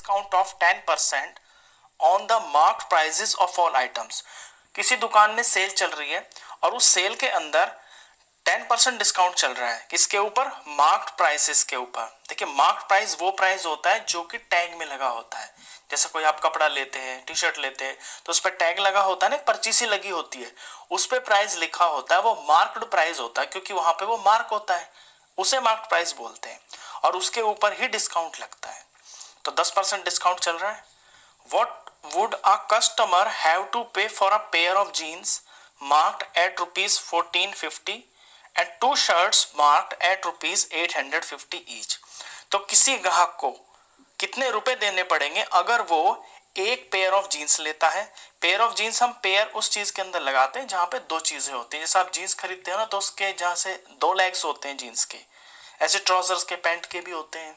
Discount of 10% on the marked prices of all items. किसी दुकान में सेल चल रही है और उस सेल के अंदर 10% डिस्काउंट चल रहा है। किसके ऊपर? मार्क्ड प्राइसेस के ऊपर। देखिए, मार्क्ड प्राइस वो प्राइस होता है जो कि टैग में लगा होता है। जैसे कोई आप कपड़ा लेते हैं, टी शर्ट लेते हैं, तो उस पर टैग लगा होता है ना, पर्ची सी लगी होती है, उस पर प्राइस लिखा होता है, वो मार्क्ड प्राइस होता है क्योंकि वहां पे वो मार्क होता है, उसे मार्क्ड प्राइस बोलते हैं और उसके ऊपर ही डिस्काउंट लगता है। तो 10% डिस्काउंट चल रहा है। What would a customer have to pay for a pair of jeans marked at rupees 1450 and two shirts marked at rupees 850 each? तो किसी ग्राहक को कितने रुपए देने पड़ेंगे अगर वो एक पेयर ऑफ जीन्स लेता है? पेयर ऑफ जीन्स हम पेयर उस चीज के अंदर लगाते हैं जहां पे दो चीजें होती हैं। जैसे आप जीन्स खरीदते हो ना, तो उसके जहां से दो लेग्स होते हैं जीन्स के, ऐसे ट्राउजर्स के, पैंट के भी होते हैं।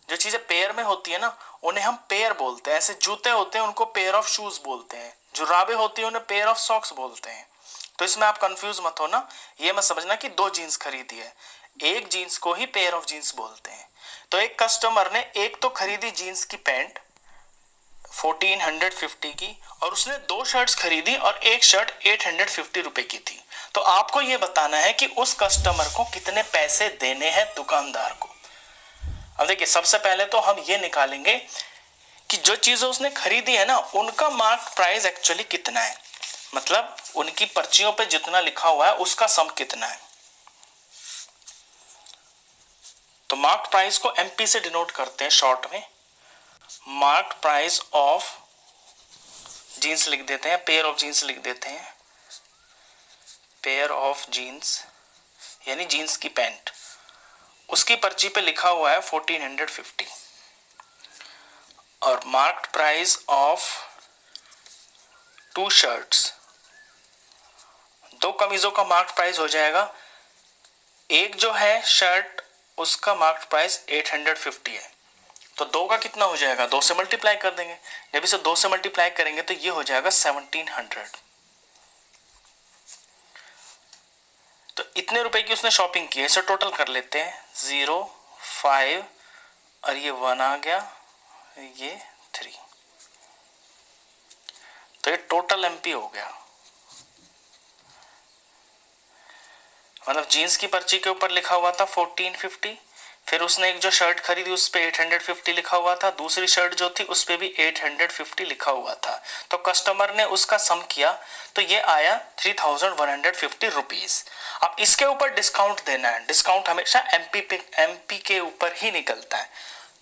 जो चीजें पेयर में होती है ना, उन्हें हम पेयर बोलते हैं। ऐसे जूते होते हैं, उनको पेयर ऑफ शूज बोलते हैं। जुराबे होती है, उन्हें पेयर ऑफ सॉक्स बोलते हैं। तो इसमें आप कंफ्यूज मत हो ना, ये मत समझना कि दो जीन्स खरीदी है, एक जीन्स को ही पेयर ऑफ जीन्स बोलते हैं। तो एक कस्टमर ने एक तो खरीदी जीन्स की पैंट 1450 की, और उसने दो शर्ट्स खरीदी और एक शर्ट 850 रुपए की थी। तो आपको यह बताना है कि उस कस्टमर को कितने पैसे देने हैं दुकानदार को। अब देखिए, सबसे पहले तो हम ये निकालेंगे कि जो चीजें उसने खरीदी है ना, उनका मार्क प्राइस एक्चुअली कितना है, मतलब उनकी पर्चियों पे जितना लिखा हुआ है उसका सम कितना है। तो मार्क प्राइस को एमपी से डिनोट करते हैं शॉर्ट में। मार्क प्राइस ऑफ जीन्स लिख देते हैं, पेयर ऑफ जीन्स लिख देते हैं, पेयर ऑफ जीन्स यानी जीन्स की पैंट, उसकी पर्ची पे लिखा हुआ है 1450। और marked price of two shirts, दो कमीजों का मार्क्ड प्राइस हो जाएगा। एक जो है शर्ट, उसका मार्क्ड प्राइस 850 है, तो दो का कितना हो जाएगा? दो से मल्टीप्लाई कर देंगे। जब इसे दो से मल्टीप्लाई करेंगे तो ये हो जाएगा 1700। तो इतने रुपए की उसने शॉपिंग की है। इसे टोटल कर लेते हैं, 0, 5 और ये 1 आ गया, ये 3। तो ये टोटल एमपी हो गया। मतलब जीन्स की पर्ची के ऊपर लिखा हुआ था 1450, फिर उसने एक जो शर्ट खरीदी उस पे 850 लिखा हुआ था, दूसरी शर्ट जो थी उस पे भी 850 लिखा हुआ था। तो कस्टमर ने उसका सम किया तो ये आया 3150 रुपीज। अब इसके ऊपर डिस्काउंट देना है। डिस्काउंट हमेशा एमपी के ऊपर ही निकलता है।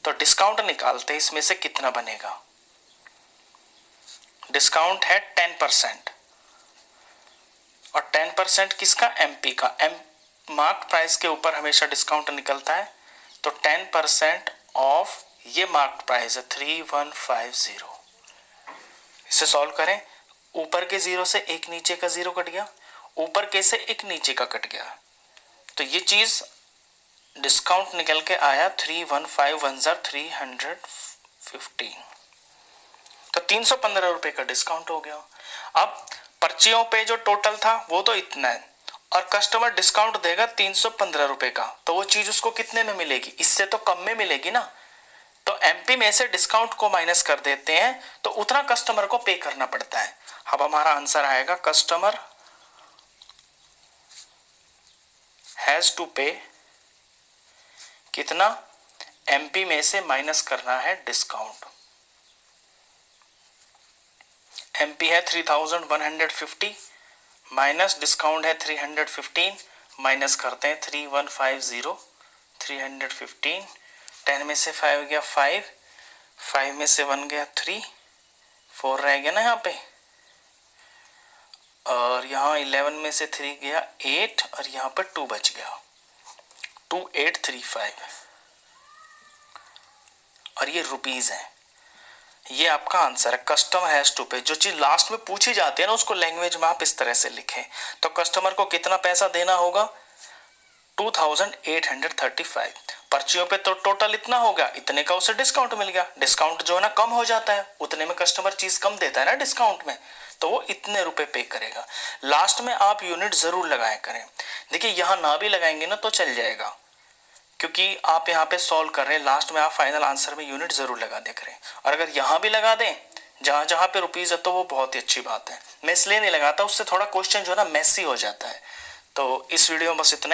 तो डिस्काउंट निकालते हैं, इसमें से कितना बनेगा। डिस्काउंट है 10% और 10% किसका? एमपी का। मार्क प्राइस के ऊपर हमेशा डिस्काउंट निकलता है। तो 10% ऑफ ये मार्क प्राइस है 3150। इसे सॉल्व करें, ऊपर के जीरो से एक नीचे का जीरो कट गया, ऊपर के से एक नीचे का कट गया, तो ये चीज डिस्काउंट निकल के आया 3151 315। तो 315 रुपए का डिस्काउंट हो गया। अब पर्चियों पे जो टोटल था वो तो इतना है और कस्टमर डिस्काउंट देगा 315 रुपए का, तो वो चीज उसको कितने में मिलेगी? इससे तो कम में मिलेगी ना। तो एमपी में से डिस्काउंट को माइनस कर देते हैं तो उतना कस्टमर को पे करना पड़ता है। अब हमारा आंसर आएगा, कस्टमर हैज टू पे कितना? एमपी में से माइनस करना है डिस्काउंट। एमपी है 3150 माइनस डिस्काउंट है 315, माइनस करते हैं 3150, 315, 10 में से 5 गया 5, 5 में से 1 गया 3, 4 रह गया ना यहाँ पे, और यहाँ 11 में से 3 गया 8 और यहाँ पर 2 बच गया, 2835। और ये रुपीज है। ये आपका आंसर है, कस्टमर हैज टू पे। जो चीज लास्ट में पूछी जाती है ना, उसको लैंग्वेज में आप इस तरह से लिखें। तो कस्टमर को कितना पैसा देना होगा? 2835। पर्चियों पे तो टोटल इतना होगा, इतने का उसे डिस्काउंट मिल गया। डिस्काउंट जो है ना कम हो जाता है, उतने में कस्टमर चीज कम देता है ना डिस्काउंट में, तो वो इतने रुपए पे करेगा। लास्ट में आप यूनिट जरूर लगाया करें। देखिए, यहां ना भी लगाएंगे ना तो चल जाएगा, क्योंकि आप यहाँ पे सॉल्व कर रहे हैं, लास्ट में आप फाइनल आंसर में यूनिट ज़रूर लगा दे करें। और अगर यहाँ भी लगा दें जहाँ जहाँ पे रुपीज़ है तो वो बहुत ही अच्छी बात है। मैं इसलिए नहीं लगाता, उससे थोड़ा क्वेश्चन जो है ना मेसी हो जाता है। तो इस वीडियो में बस इतना ही।